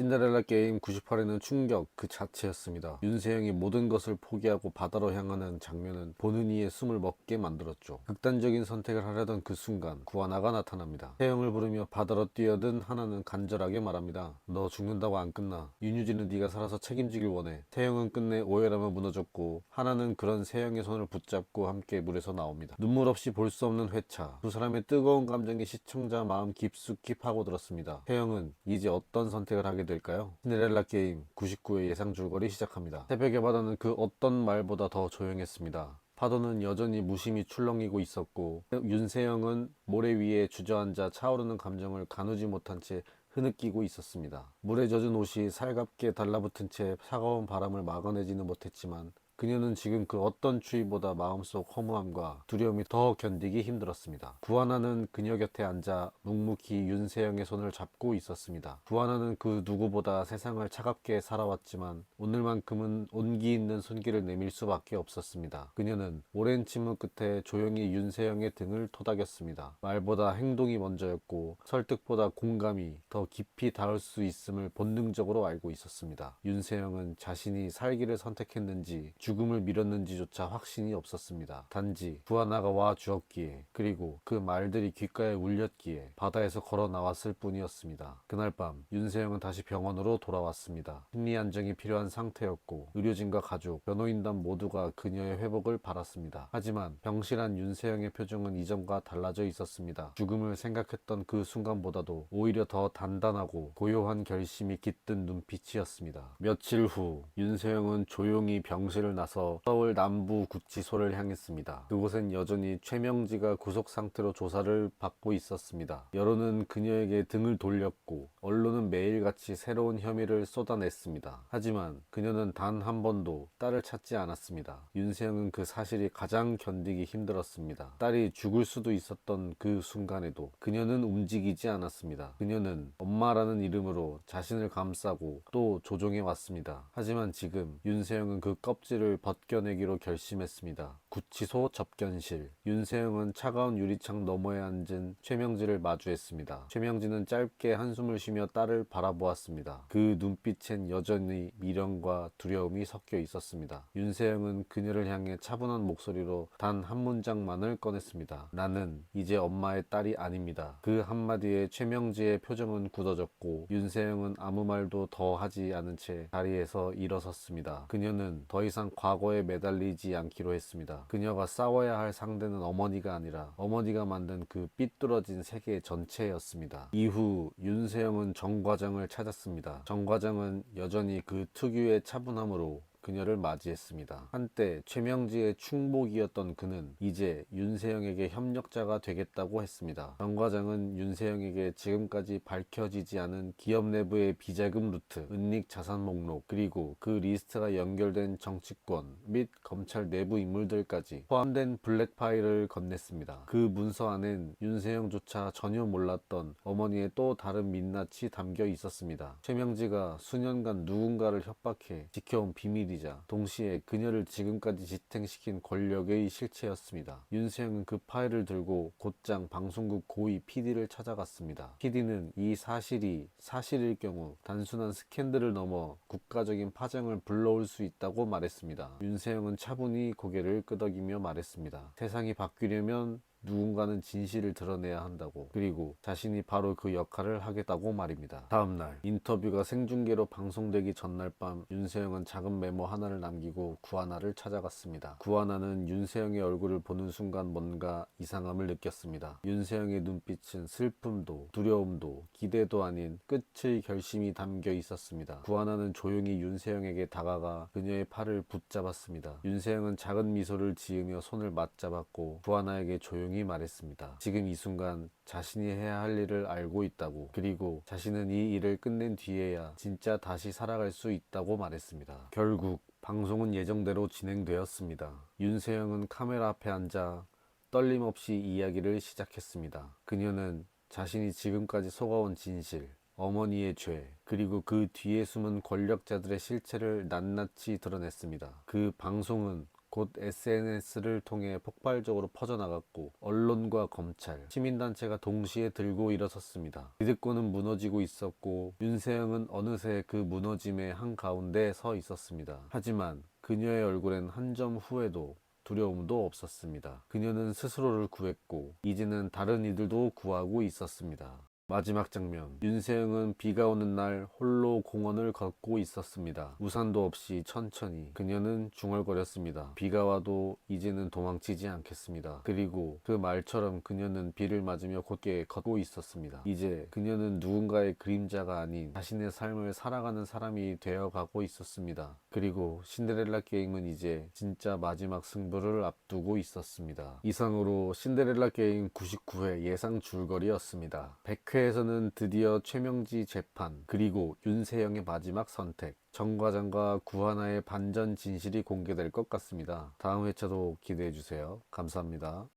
신데렐라 게임 98회는 충격 그 자체였습니다. 윤세영이 모든 것을 포기하고 바다로 향하는 장면은 보는 이의 숨을 멎게 만들었죠. 극단적인 선택을 하려던 그 순간 구하나가 나타납니다. 세영을 부르며 바다로 뛰어든 하나는 간절하게 말합니다. 너 죽는다고 안 끝나. 윤유진은 네가 살아서 책임지길 원해. 세영은 끝내 오열하며 무너졌고 하나는 그런 세영의 손을 붙잡고 함께 물에서 나옵니다. 눈물 없이 볼 수 없는 회차. 두 사람의 뜨거운 감정이 시청자 마음 깊숙이 파고들었습니다. 세영은 이제 어떤 선택을 하게 될까요? 신데렐라 게임 99회 예상 줄거리 시작합니다. 새벽의 바다는 그 어떤 말보다 더 조용했습니다. 파도는 여전히 무심히 출렁이고 있었고 윤세영은 모래 위에 주저앉아 차오르는 감정을 가누지 못한 채 흐느끼고 있었습니다. 물에 젖은 옷이 살갑게 달라붙은 채 차가운 바람을 막아내지는 못했지만 그녀는 지금 그 어떤 추위보다 마음속 허무함과 두려움이 더 견디기 힘들었습니다. 구하나는 그녀 곁에 앉아 묵묵히 윤세영의 손을 잡고 있었습니다. 구하나는 그 누구보다 세상을 차갑게 살아왔지만 오늘만큼은 온기 있는 손길을 내밀 수밖에 없었습니다. 그녀는 오랜 침묵 끝에 조용히 윤세영의 등을 토닥였습니다. 말보다 행동이 먼저였고 설득보다 공감이 더 깊이 닿을 수 있음을 본능적으로 알고 있었습니다. 윤세영은 자신이 살기를 선택했는지 죽음을 미뤘는지조차 확신이 없었습니다. 단지 구하나가 와 주었기에 그리고 그 말들이 귓가에 울렸기에 바다에서 걸어 나왔을 뿐이었습니다. 그날 밤 윤세영은 다시 병원으로 돌아왔습니다. 심리 안정이 필요한 상태였고 의료진과 가족, 변호인단 모두가 그녀의 회복을 바랐습니다. 하지만 병실한 윤세영의 표정은 이전과 달라져 있었습니다. 죽음을 생각했던 그 순간보다도 오히려 더 단단하고 고요한 결심이 깃든 눈빛이었습니다. 며칠 후 윤세영은 조용히 병실을 나서 서울 남부구치소를 향했습니다. 그곳엔 여전히 최명지가 구속 상태로 조사를 받고 있었습니다. 여론은 그녀에게 등을 돌렸고 언론은 매일같이 새로운 혐의를 쏟아냈습니다. 하지만 그녀는 단 한 번도 딸을 찾지 않았습니다. 윤세영은 그 사실이 가장 견디기 힘들었습니다. 딸이 죽을 수도 있었던 그 순간에도 그녀는 움직이지 않았습니다. 그녀는 엄마라는 이름으로 자신을 감싸고 또 조종해 왔습니다. 하지만 지금 윤세영은 그 껍질을 벗겨내기로 결심했습니다. 구치소 접견실. 윤세영은 차가운 유리창 너머에 앉은 최명지를 마주했습니다. 최명지는 짧게 한숨을 쉬며 딸을 바라보았습니다. 그 눈빛엔 여전히 미련과 두려움이 섞여 있었습니다. 윤세영은 그녀를 향해 차분한 목소리로 단 한 문장만을 꺼냈습니다. 나는 이제 엄마의 딸이 아닙니다. 그 한마디에 최명지의 표정은 굳어졌고 윤세영은 아무 말도 더 하지 않은 채 자리에서 일어섰습니다. 그녀는 더 이상 과거에 매달리지 않기로 했습니다. 그녀가 싸워야 할 상대는 어머니가 아니라 어머니가 만든 그 삐뚤어진 세계 전체였습니다. 이후 윤세영은 정 과장을 찾았습니다. 정 과장은 여전히 그 특유의 차분함으로 그녀를 맞이했습니다. 한때 최명지의 충복이었던 그는 이제 윤세영에게 협력자가 되겠다고 했습니다. 정 과장은 윤세영에게 지금까지 밝혀지지 않은 기업 내부의 비자금 루트, 은닉 자산 목록, 그리고 그 리스트가 연결된 정치권 및 검찰 내부 인물들까지 포함된 블랙 파일을 건넸습니다. 그 문서 안엔 윤세영조차 전혀 몰랐던 어머니의 또 다른 민낯이 담겨 있었습니다. 최명지가 수년간 누군가를 협박해 지켜온 비밀 이자 동시에 그녀를 지금까지 지탱시킨 권력의 실체였습니다. 윤세영은 그 파일을 들고 곧장 방송국 고위 PD를 찾아갔습니다. PD는 이 사실이 사실일 경우 단순한 스캔들을 넘어 국가적인 파장을 불러올 수 있다고 말했습니다. 윤세영은 차분히 고개를 끄덕이며 말했습니다. 세상이 바뀌려면 누군가는 진실을 드러내야 한다고, 그리고 자신이 바로 그 역할을 하겠다고 말입니다. 다음날 인터뷰가 생중계로 방송되기 전날 밤 윤세영은 작은 메모 하나를 남기고 구하나를 찾아갔습니다. 구하나는 윤세영의 얼굴을 보는 순간 뭔가 이상함을 느꼈습니다. 윤세영의 눈빛은 슬픔도 두려움도 기대도 아닌 끝의 결심이 담겨 있었습니다. 구하나는 조용히 윤세영에게 다가가 그녀의 팔을 붙잡았습니다. 윤세영은 작은 미소를 지으며 손을 맞잡았고 구하나에게 조용히 말했습니다. 지금 이 순간 자신이 해야 할 일을 알고 있다고, 그리고 자신은 이 일을 끝낸 뒤에야 진짜 다시 살아갈 수 있다고 말했습니다. 결국 방송은 예정대로 진행되었습니다. 윤세영은 카메라 앞에 앉아 떨림 없이 이야기를 시작했습니다. 그녀는 자신이 지금까지 속아온 진실, 어머니의 죄, 그리고 그 뒤에 숨은 권력자들의 실체를 낱낱이 드러냈습니다. 그 방송은 곧 SNS를 통해 폭발적으로 퍼져나갔고 언론과 검찰, 시민단체가 동시에 들고 일어섰습니다. 기득권은 무너지고 있었고 윤세영은 어느새 그 무너짐의 한가운데 서 있었습니다. 하지만 그녀의 얼굴엔 한 점 후회도 두려움도 없었습니다. 그녀는 스스로를 구했고 이제는 다른 이들도 구하고 있었습니다. 마지막 장면, 윤세영은 비가 오는 날 홀로 공원을 걷고 있었습니다. 우산도 없이 천천히. 그녀는 중얼거렸습니다. 비가 와도 이제는 도망치지 않겠습니다. 그리고 그 말처럼 그녀는 비를 맞으며 곧게 걷고 있었습니다. 이제 그녀는 누군가의 그림자가 아닌 자신의 삶을 살아가는 사람이 되어가고 있었습니다. 그리고 신데렐라 게임은 이제 진짜 마지막 승부를 앞두고 있었습니다. 이상으로 신데렐라 게임 99회 예상 줄거리였습니다. 100회에서는 드디어 최명지 재판, 그리고 윤세영의 마지막 선택, 정과장과 구하나의 반전 진실이 공개될 것 같습니다. 다음 회차도 기대해주세요. 감사합니다.